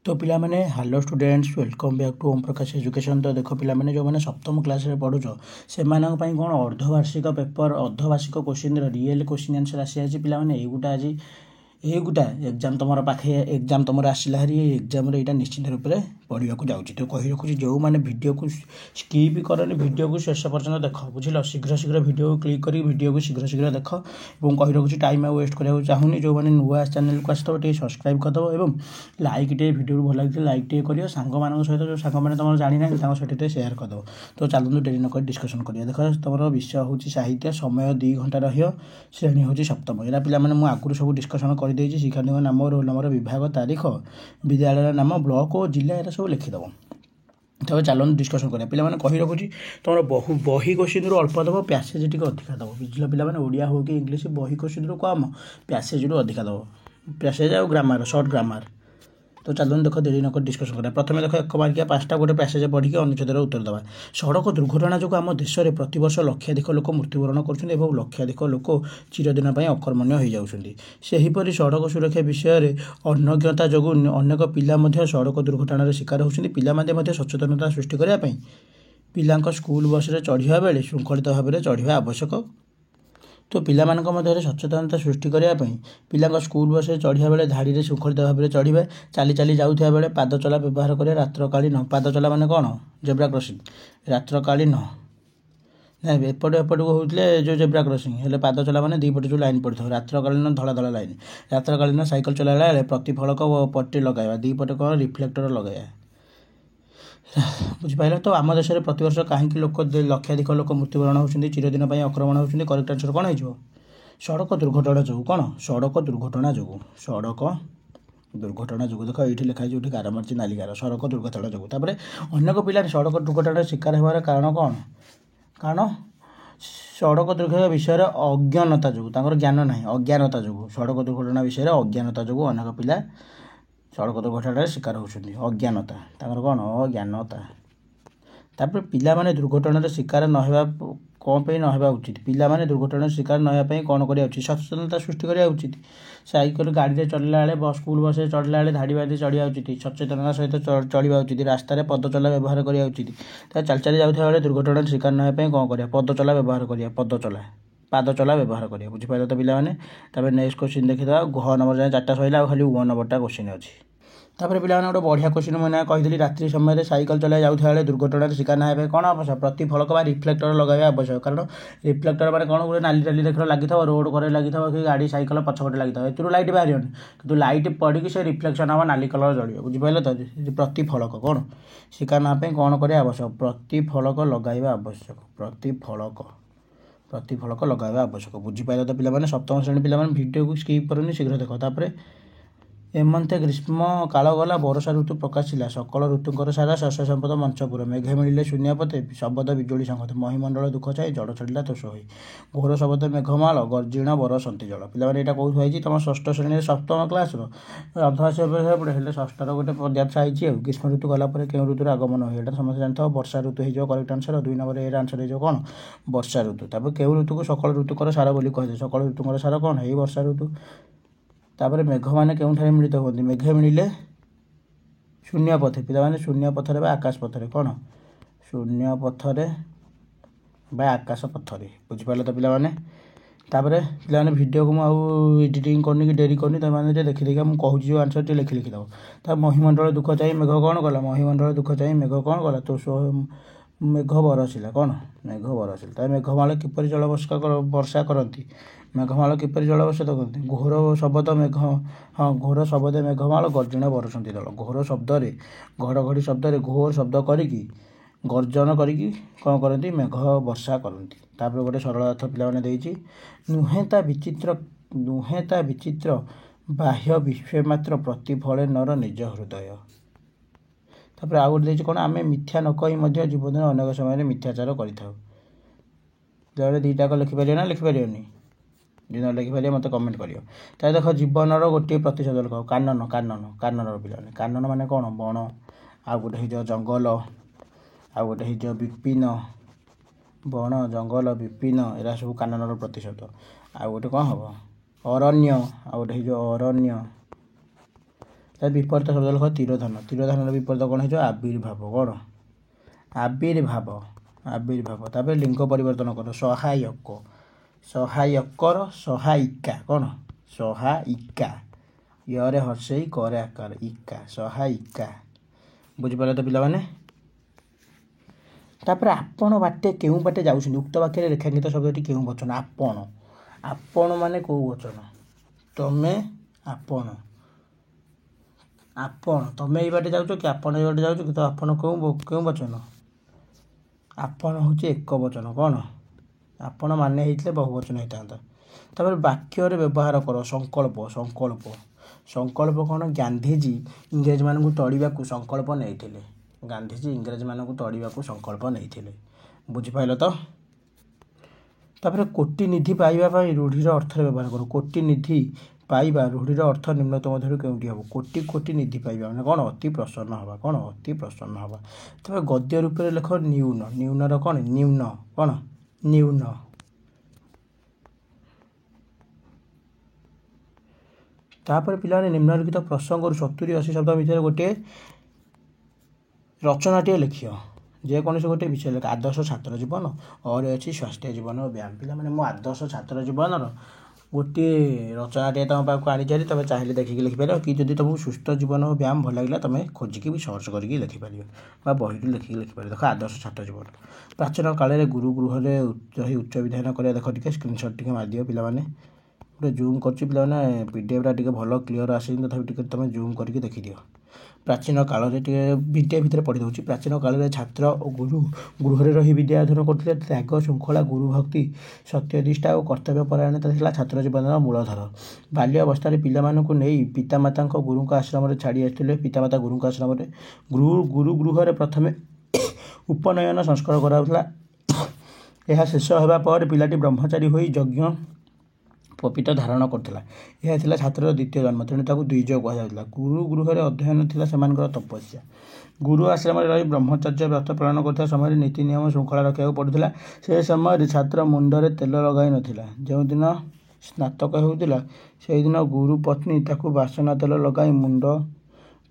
तो पिलामाने hello students welcome back to Om Prakash education. तो देख पिलामाने जो मैंने सप्तम क्लास रे पढ़ुछ से कौन अर्धवार्षिक पेपर अर्धवार्षिक क्वेश्चन रियल क्वेश्चन आंसर आसी आज पिलामाने एगुटा आज एगुटा एग्जाम तुम पाखे एग्जाम तुम आसला हारी एग्जाम यहाँ निश्चित रूप से पढ़ा जाऊँगी। तो कही रखुच्छी जो मैंने वीडियो को स्किप करनी वीडियो को शेष पर्यटन देख बुझल शीघ्र शीघ्र वीडियो को क्लिक कर वीडियो को शीघ्र शीघ्र देख और कही रखुच्छी टाइम आ वेस्ट कराया चाहूनी जो मैंने नुआ चैनल को आसो टे सब्सक्राइब करदेव और लाइक टे वीडियो भल लगे लाइक टे कर सांग मान सहित जो सांग मैंने तुम जानी ना सहित सेयार करदेव। तो चलते डेरी नक डिस्कसन करिए। देख तुम विषय हूँ साहित्य समय 2 घंटा श्रेणी हूँ सप्तम यहाँ पे आगुरी सब डिस्कसन कर शिक्षार्थी नाम रोल नंबर विभाग तारीख विद्यालय नाम ब्लॉक और जिला यहाँ सब लिखिदेव। तब चलते डिस्कसन करें पे कही रखुच्छी तुम बही क्वेश्चन रू अल्प दब पैसेज टी अधिका दब बुझल पे ओडिया हो कि इंग्लीश बही क्वेश्चन रू कम पैसेज रू अधिका दब पैसेज आ ग्रामर सर्ट ग्रामर। तो चलते देख देरी नक डिस्कसन करें। प्रथम देख 1 मार्किया 5टा गोटे पैसेज पढ़ी अनुच्छेद उत्तर देवा। सड़क दुर्घटना जो आम देश में प्रतिवर्ष लक्षाधिक लोक मृत्युवरण कर लक्षाधिक लोक चिरदिन अकर्मण्य हो जाती। सेहीपरि सड़क सुरक्षा विषय में अनज्ञता जो अनेक पिला सड़क दुर्घटनार शिकार होती। पिला सचेतनता सृष्टि करने पिला स्कूल बस में चढ़ा बेले श्रृंखलित भाव में चढ़ा आवश्यक। तो पिला सचेतनता सृष्टि करने पिला स्कूल बस में चढ़ा बेले धाड़ी में श्रृंखलित भाव में चढ़े चली चली जाऊा बेले पाद चला व्यवहार करें रात्रकालीन पाद चला माने कौन जेब्रा क्रॉसिंग रात्रकालीन ना एपट एपट को होते जो जेब्रा क्रॉसिंग हेल्ले पाद चला मैंने 2 पटे जो लाइन पड़ता है रात्रकालीन धला धला लाइन रात्रकालीन साइकेल चलाला बेले प्रतिफलक पट्टी लगाया 2 पटे कौन रिफ्लेक्टर लगाया बुझिपारे। तो आम देश में प्रतिवर्ष कहीं लोक लक्षाधिक लोक मृत्युवरण होती चिरदिन आक्रमण होती करेक्ट आंसर कौन हो सड़क दुर्घटना जो कौन सड़क दुर्घटना जो सड़क दुर्घटना जो देख ये लिखाई जो गार मार्च नाली गार सड़क दुर्घटना जो अनेक पिला सड़क दुर्घटना शिकार होवार कारण कौन कारण सड़क दुर्घटना विषय अज्ञानता जो ज्ञान ना अज्ञानता जो सड़क दुर्घटना विषय अज्ञानता जो अनेक पिला सड़क दुर्घटना शिकार होती अज्ञानता कौन अज्ञानता। तापर पिला माने दुर्घटना शिकार नहवा कौन पे नहवा उचित पिला माने दुर्घटना शिकार नहवा कौन करा उचित सचेतनता सृष्टि करा उचित। साइकेल गाड़ी में चलला बेले स्कूल बस में चढ़ला बेले धाड़ी बाड़ी चढ़ा उचित सचेतनता सहित चढ़ा उचित रास्तार पद चला व्यवहार करा उचित। चल चली जाऊा बेले दुर्घटना शिकार नहवा कौन करा पद चला व्यवहार करा पद चला पाद चला व्यवहार करा बुझिपारे। तो पे नेक्स्ट क्वेश्चन देखिदा घ नंबर जाए 4टा सैला खाली 1 नंबरटा क्वेश्चन अच्छी। तापर पिला गोटे बढ़िया क्वेश्चन मैंने कही रात्रि समय साइकेल चलाई जाऊा बेले दुर्घटनार शिकार ना कौन आवश्यक प्रतिफलक रिफ्लेक्टर लगाया आवश्यक कारण रिफ्लेक्टर मैंने कौन गोटे नाली टाली देख लगी रोड करे लगी कि गाड़ी साइकेल पछपटे लगी ए लाइट बाहर कि लाइट पड़ी से रिफ्लेक्शन हम नाली कलर जलिए बुझिपारे। तो प्रतिफलक कौन शिकार ना कौन करा आवश्यक प्रतिफलक लगाइबा आवश्यक प्रतिफलक लगाइबा आवश्यक बुझिपारे। तो पिला सप्तम श्रेणी पिला वीडियो को स्किप करनी शीघ्र देख। तापर एमंते ग्रीष्म काल गला वर्षा ऋतु प्रकाशिला सकल ऋतुंकर सारा शस्य संपद मंचपुर मेघे मिले शून्यपते शब्द बिजुली संगत महीमंडल दुख चाहे जड़ छड़ा तोष हो घोर शब्द मेघमाल गर्जिण बरसंती जल पिला यहाँ कौन हुई तुम 6ठ श्रेणी सप्तम क्लास अर्धवार्षिक पढ़े हेल्ले 6टर गोटे पदार्थ आई ग्रीष्म ऋतु गलापर क्यों ऋतुर आगमन हुए यहाँ समस्त जानते हो वर्षा ऋतु हो correct answer 2 number A answer हो कौन वर्षा ऋतु। तापर क्यों ऋतु को सकल ऋतुकर सार बोली कहुए सकल ऋतुकर सार कौन है वर्षा ऋतु। तापर मेघ मैंने क्यों मिलित होती मेघे मिले शून्य पथे पिला शून्य पथर आकाश पथर कौन शून्य पथर आकाश पथर बुझिपारे। तो पिला वीडियो को मुझे एडिटिंग करनी कि डेरी करनी तो देखी देखा मुझे कहूँ जो आंसर टे लिखी लिखिदेव। तब महीमंडल दुख चाहिए मेघ कौन कला महीमंडल दुख चाहिए मेघ कौन कला तो मेघ बरसिला कौन मेघ बरसिला। तब मेघमाल किपर जल वर्षा करती मेघमाल किपर जल वर्षा करती घोर शब्द मेघ हाँ घोर शब्द मेघमाल गर्जन बरसंती दल घोर शब्द घड़घड़ी शब्द घोर शब्द करी गर्जन करी कौन करती मेघ वर्षा करती। तापर गोटे सरल अर्थ पिला देती नुहे ता विचित्र बाह्य विश्व मात्र प्रतिफले नर निज हृदय। तापर आउ गोटे कौन आम मिथ्या न कही जीवन अनेक समय मिथ्याचार करें 2टाक लिखिपर ना लिखिपर जी न लिखिपर मत कमेंट कर। तो देख जीवन गोटे प्रतिशत लिख कानन कानन कानन पिला कानन माने कौन बण आउ गोटे हो जंगल आउ गोटे हो विपिन बण जंगल विपिन एरा सब कानन प्रतिशत आउ गोटे कौन हम अरण्य आउ गोटे हो अरण्य ତାର ବିପରୀତ ଶବ୍ଦ ଲେଖ ତିରୋଧାନ। ତିରୋଧାନର ବିପରୀତ କ'ଣ ହେଇଯିବ? ଆବିର୍ଭାବ। କ'ଣ? ଆବିର୍ଭାବ। ଆବିର୍ଭାବ। ତାପରେ ଲିଙ୍ଗ ପରିବର୍ତ୍ତନ କର। ସହାୟକ, ସହାୟକର ସହାୟିକା। କ'ଣ? ସହାୟିକା। ୟରେ ହର୍ଷେଇ କରେ ଆକାର ଇକା, ସହାୟିକା। ବୁଝିପାରିଲେ ତ ପିଲାମାନେ? ତାପରେ ଆପଣ ବାଟେ କେଉଁ ବାଟେ ଯାଉଛନ୍ତି? ଉକ୍ତ ବାକ୍ୟରେ ରେଖାଙ୍କିତ ଶବ୍ଦଟି କେଉଁ ବଚନ? ଆପଣ। ଆପଣ ମାନେ କେଉଁ ବଚନ? ତମେ, ଆପଣ। ଆପଣ, ତମେ ଏଇ ବାଟେ ଯାଉଛ କି ଆପଣ ଏଇ ବାଟେ ଯାଉଛ କି? ତ ଆପଣ କେଉଁ ବଚନ? ଆପଣ ହେଉଛି ଏକ ବଚନ। କ'ଣ? ଆପଣ ମାନେ ହେଇଥିଲେ ବହୁ ବଚନ ହେଇଥାନ୍ତା। ତାପରେ ବାକ୍ୟରେ ବ୍ୟବହାର କର ସଂକଳ୍ପ। ସଂକଳ୍ପ, ସଂକଳ୍ପ କ'ଣ? ଗାନ୍ଧିଜୀ ଇଂରେଜମାନଙ୍କୁ ତଡ଼ିବାକୁ ସଂକଳ୍ପ ନେଇଥିଲେ। ଗାନ୍ଧିଜୀ ଇଂରେଜମାନଙ୍କୁ ତଡ଼ିବାକୁ ସଂକଳ୍ପ ନେଇଥିଲେ। ବୁଝିପାରିଲ ତ? ତାପରେ କୋଟି ନିଧି ପାଇବା ପାଇଁ ରୂଢ଼ିର ଅର୍ଥରେ ବ୍ୟବହାର କର। କୋଟି ନିଧି ପାଇବା ରୂଢ଼ିର ଅର୍ଥ ନିମ୍ନତ ମଧ୍ୟରୁ କେଉଁଟି ହେବ? କୋଟି କୋଟି ନିଧି ପାଇବା ମାନେ କ'ଣ? ଅତି ପ୍ରସନ୍ନ ହେବା। କ'ଣ? ଅତି ପ୍ରସନ୍ନ ହେବା। ତାପରେ ଗଦ୍ୟ ରୂପରେ ଲେଖ ନ୍ୟୁନ। ନ୍ୟୁନର କ'ଣ? ନ୍ୟୁନ। କ'ଣ? ନ୍ୟୁନ। ତାପରେ ପିଲାମାନେ ନିମ୍ନଲିଖିତ ପ୍ରସଙ୍ଗରୁ 70-80 ଶବ୍ଦ ଭିତରେ ଗୋଟିଏ ରଚନାଟିଏ ଲେଖିବ। ଯେକୌଣସି ଗୋଟିଏ ବିଷୟ ଲେଖ। ଆଦର୍ଶ ଛାତ୍ର ଜୀବନ, ଅରେ ଅଛି ସ୍ୱାସ୍ଥ୍ୟ ଜୀବନ ଓ ବ୍ୟାୟାମ। ପିଲାମାନେ ମୁଁ ଆଦର୍ଶ ଛାତ୍ର ଜୀବନର ଗୋଟିଏ ରଚନାଟିଏ ତୁମ ପାଖକୁ ଆଣିଛି। ତୁମେ ଚାହିଁଲେ ଦେଖିକି ଲେଖିପାରିବ, କି ଯଦି ତୁମକୁ ସୁସ୍ଥ ଜୀବନ ଓ ବ୍ୟାୟାମ ଭଲ ଲାଗିଲା ତୁମେ ଖୋଜିକି ବି ସର୍ଚ୍ଚ କରିକି ଲେଖିପାରିବ ବା ବହିରୁ ଲେଖିକି ଲେଖିପାରିବ। ଦେଖ ଆଦର୍ଶ ଛାତ୍ର ଜୀବନ। ପ୍ରାଚୀନ କାଳରେ ଗୁରୁ ଗୃହରେ ରହି ଉଚ୍ଚ ବିଧାନ କରିବା। ଦେଖ ଟିକେ ସ୍କ୍ରିନଶଟ୍ ଟିକେ ମାରିଦିଅ ପିଲାମାନେ। ଗୋଟେ ଜୁମ୍ କରୁଛି ପିଲାମାନେ, ପିଡ଼ିଏଫ୍ଟା ଟିକେ ଭଲ କ୍ଲିଅର୍ ଆସିନି, ତଥାପି ଟିକେ ତୁମେ ଜୁମ୍ କରିକି ଦେଖିଦିଅ। ପ୍ରାଚୀନ କାଳରେ ଟିକେ ବିଦ୍ୟା ଭିତରେ ପଢ଼ି ଦେଉଛି। ପ୍ରାଚୀନ କାଳରେ ଛାତ୍ର ଓ ଗୁରୁ ଗୃହରେ ରହି ବିଦ୍ୟା ଅଧ୍ୟୟନ କରୁଥିଲେ। ତ୍ୟାଗ, ଶୃଙ୍ଖଳା, ଗୁରୁଭକ୍ତି, ସତ୍ୟନିଷ୍ଠା ଓ କର୍ତ୍ତବ୍ୟ ପରାୟଣତା ଥିଲା ଛାତ୍ର ଜୀବନର ମୂଳଧର। ବାଲ୍ୟ ଅବସ୍ଥାରେ ପିଲାମାନଙ୍କୁ ନେଇ ପିତାମାତାଙ୍କ ଗୁରୁଙ୍କ ଆଶ୍ରମରେ ଛାଡ଼ି ଆସିଥିଲେ। ପିତାମାତା ଗୁରୁଙ୍କ ଆଶ୍ରମରେ ଗୁରୁ ଗୃହରେ ପ୍ରଥମେ ଉପନୟନ ସଂସ୍କାର କରାଯାଉଥିଲା। ଏହା ଶେଷ ହେବା ପରେ ପିଲାଟି ବ୍ରହ୍ମଚାରୀ ହୋଇ ଯଜ୍ଞ ପପିତ ଧାରଣ କରୁଥିଲା। ଏହା ଥିଲା ଛାତ୍ରର ଦ୍ୱିତୀୟ ଜନ୍ମ, ତେଣୁ ତାକୁ ଦ୍ୱିଜ କୁହାଯାଉଥିଲା। ଗୁରୁ ଗୃହରେ ଅଧ୍ୟୟନ ଥିଲା ସେମାନଙ୍କର ତପସ୍ୟା। ଗୁରୁ ଆଶ୍ରମରେ ରହି ବ୍ରହ୍ମଚର୍ଯ୍ୟ ବ୍ରତ ପାଳନ କରୁଥିବା ସମୟରେ ନୀତି ନିୟମ ଶୃଙ୍ଖଳା ରଖିବାକୁ ପଡ଼ୁଥିଲା। ସେ ସମୟରେ ଛାତ୍ର ମୁଣ୍ଡରେ ତେଲ ଲଗାଇ ନଥିଲା। ଯେଉଁଦିନ ସ୍ନାତକ ହେଉଥିଲା ସେହିଦିନ ଗୁରୁ ପତ୍ନୀ ତାକୁ ବାସନା ତେଲ ଲଗାଇ ମୁଣ୍ଡ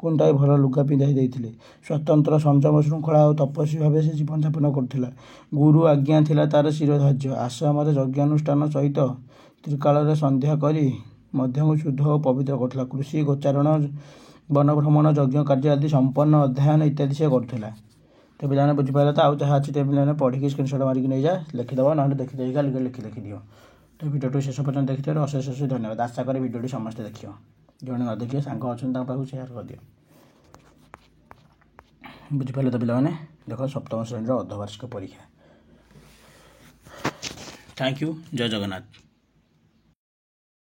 କୁଣ୍ଡାଇ ଭଲ ଲୁଗା ପିନ୍ଧାଇ ଦେଇଥିଲେ। ସ୍ୱତନ୍ତ୍ର ସଂଯମ, ଶୃଙ୍ଖଳା ଓ ତପସ୍ୱୀ ଭାବେ ସେ ଜୀବନଯାପନ କରୁଥିଲା। ଗୁରୁ ଆଜ୍ଞା ଥିଲା ତାର ଶିରୋଧାର୍ଯ୍ୟ। ଆଶ୍ରମରେ ଯଜ୍ଞାନୁଷ୍ଠାନ ସହିତ ତ୍ରିକାଳରେ ସନ୍ଧ୍ୟା କରି ମଧ୍ୟକୁ ଶୁଦ୍ଧ ଓ ପବିତ୍ର କରୁଥିଲା। କୃଷି, ଗୋଚାରଣ, ବନଭ୍ରମଣ, ଯଜ୍ଞ କାର୍ଯ୍ୟ ଆଦି ସମ୍ପନ୍ନ ଅଧ୍ୟୟନ ଇତ୍ୟାଦି ସେ କରୁଥିଲା। ତ ପିଲାମାନେ ବୁଝିପାରିଲେ ତ? ଆଉ ଯାହା ଅଛି ତ ପିଲାମାନେ ପଢ଼ିକି ସ୍କ୍ରିନଶଟ୍ ମାରିକି ନେଇଯା, ଲେଖିଦେବ, ନହେଲେ ଦେଖିଦେଇକା ଲେଖିଦିଅ। ତ ଭିଡ଼ିଓଟି ଶେଷ ପର୍ଯ୍ୟନ୍ତ ଦେଖିଥିବାରୁ ଅଶେଷ ଧନ୍ୟବାଦ। ଆଶା କରେ ଭିଡ଼ିଓଟି ସମସ୍ତେ ଦେଖିବ। ଯେଉଁମାନେ ନ ଦେଖିବେ ସାଙ୍ଗ ଅଛନ୍ତି ତାଙ୍କ ପାଖକୁ ସେୟାର କରିଦିଅ। ବୁଝିପାରିଲେ ତ ପିଲାମାନେ? ଦେଖ ସପ୍ତମ ଶ୍ରେଣୀର ଅର୍ଦ୍ଧବାର୍ଷିକ ପରୀକ୍ଷା। Thank you. ଜୟ ଜଗନ୍ନାଥ।